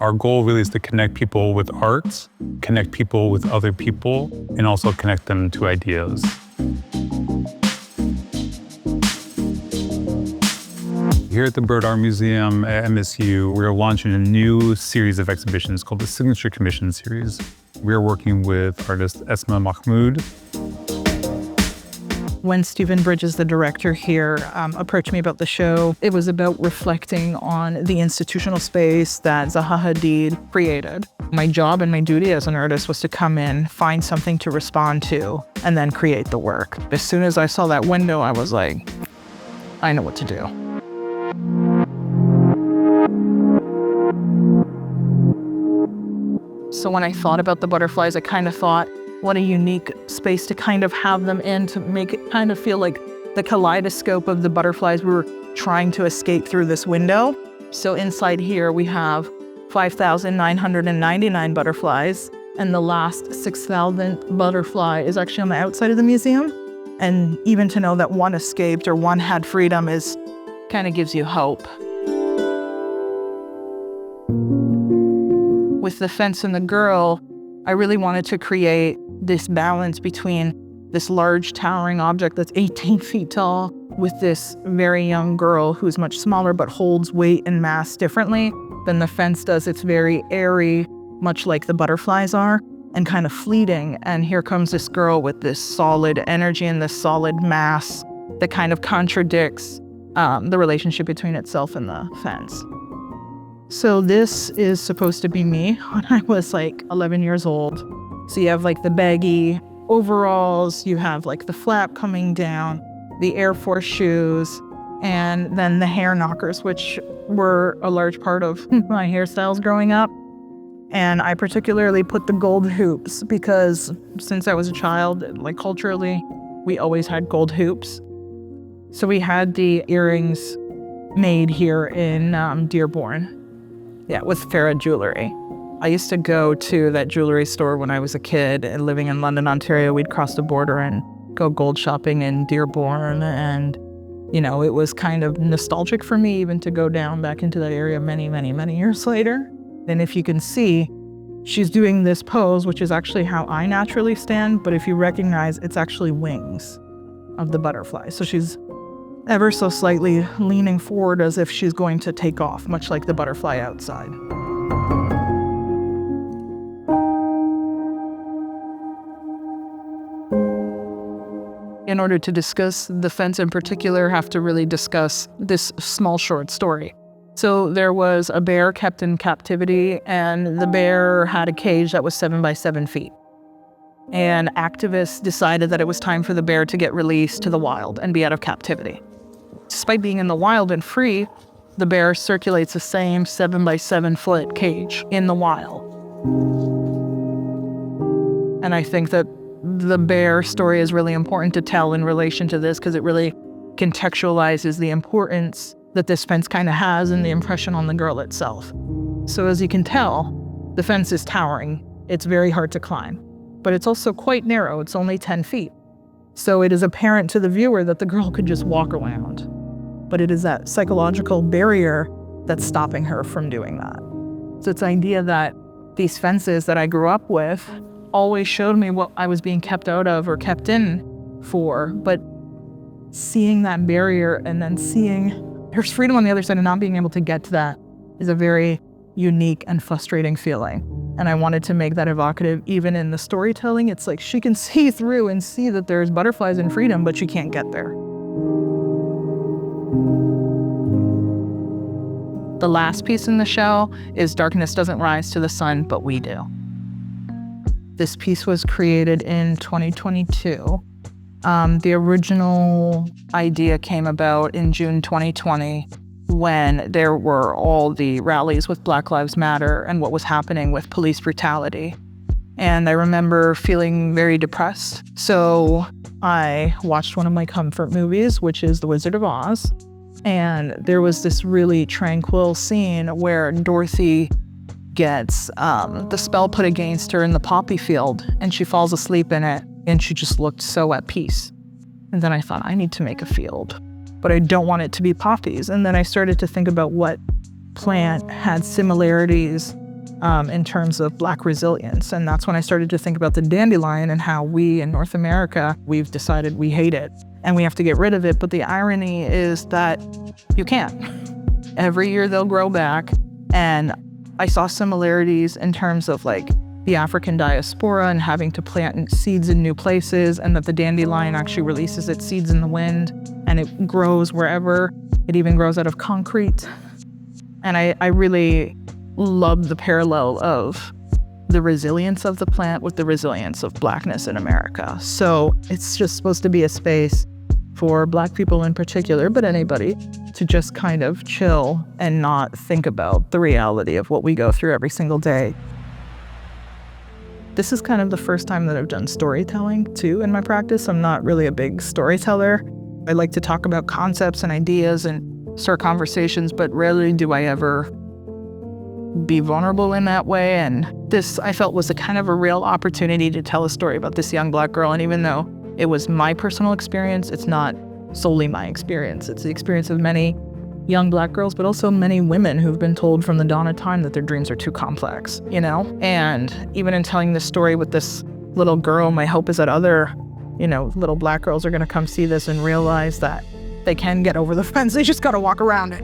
Our goal really is to connect people with arts, connect people with other people, and also connect them to ideas. Here at the Bird Art Museum at MSU, we're launching a new series of exhibitions called the Signature Commission Series. We're working with artist Esma Mahmoud. When Stephen Bridges, the director here, approached me about the show, it was about reflecting on the institutional space that Zaha Hadid created. My job and my duty as an artist was to come in, find something to respond to, and then create the work. As soon as I saw that window, I was like, I know what to do. So when I thought about the butterflies, I kind of thought, what a unique space to kind of have them in, to make it kind of feel like the kaleidoscope of the butterflies we were trying to escape through this window. So inside here we have 5,999 butterflies, and the last 6,000th butterfly is actually on the outside of the museum. And even to know that one escaped or one had freedom is kind of gives you hope. With the fence and the girl, I really wanted to create this balance between this large towering object that's 18 feet tall with this very young girl who's much smaller but holds weight and mass differently than the fence does. It's very airy, much like the butterflies are, and kind of fleeting. And here comes this girl with this solid energy and this solid mass that kind of contradicts the relationship between itself and the fence. So this is supposed to be me when I was like 11 years old. So you have like the baggy overalls, you have like the flap coming down, the Air Force shoes, and then the hair knockers, which were a large part of my hairstyles growing up. And I particularly put the gold hoops because since I was a child, like culturally, we always had gold hoops. So we had the earrings made here in Dearborn. Yeah, with Farah Jewelry. I used to go to that jewelry store when I was a kid and living in London, Ontario. We'd cross the border and go gold shopping in Dearborn. And, you know, it was kind of nostalgic for me even to go down back into that area many, many, many years later. And if you can see, she's doing this pose, which is actually how I naturally stand. But if you recognize, it's actually wings of the butterfly. So she's ever so slightly leaning forward as if she's going to take off, much like the butterfly outside. In order to discuss the fence in particular, have to really discuss this small short story. So there was a bear kept in captivity, and the bear had a cage that was 7 by 7 feet. And activists decided that it was time for the bear to get released to the wild and be out of captivity. Despite being in the wild and free, the bear circulates the same 7 by 7 foot cage in the wild. And I think that the bear story is really important to tell in relation to this because it really contextualizes the importance that this fence kind of has and the impression on the girl itself. So as you can tell, the fence is towering. It's very hard to climb, but it's also quite narrow. It's only 10 feet. So it is apparent to the viewer that the girl could just walk around. But it is that psychological barrier that's stopping her from doing that. So it's the idea that these fences that I grew up with always showed me what I was being kept out of or kept in for. But seeing that barrier and then seeing there's freedom on the other side and not being able to get to that is a very unique and frustrating feeling. And I wanted to make that evocative even in the storytelling. It's like she can see through and see that there's butterflies and freedom, but she can't get there. The last piece in the show is Darkness Doesn't Rise to the Sun, But We Do. This piece was created in 2022. The original idea came about in June 2020 when there were all the rallies with Black Lives Matter and what was happening with police brutality. And I remember feeling very depressed. So I watched one of my comfort movies, which is The Wizard of Oz. And there was this really tranquil scene where Dorothy gets the spell put against her in the poppy field and she falls asleep in it and she just looked so at peace. And then I thought, I need to make a field, but I don't want it to be poppies. And then I started to think about what plant had similarities in terms of Black resilience. And that's when I started to think about the dandelion and how we in North America, we've decided we hate it and we have to get rid of it. But the irony is that you can't. Every year they'll grow back. And I saw similarities in terms of like the African diaspora and having to plant seeds in new places, and that the dandelion actually releases its seeds in the wind and it grows wherever. It even grows out of concrete. And I really love the parallel of the resilience of the plant with the resilience of Blackness in America. So it's just supposed to be a space for Black people in particular, but anybody, to just kind of chill and not think about the reality of what we go through every single day. This is kind of the first time that I've done storytelling too in my practice. I'm not really a big storyteller. I like to talk about concepts and ideas and start conversations, but rarely do I ever be vulnerable in that way. And this, I felt, was a kind of a real opportunity to tell a story about this young Black girl. And even though it was my personal experience, it's not solely my experience. It's the experience of many young Black girls, but also many women who've been told from the dawn of time that their dreams are too complex, you know? And even in telling this story with this little girl, my hope is that other, little Black girls are gonna come see this and realize that they can get over the fence. They just gotta walk around it.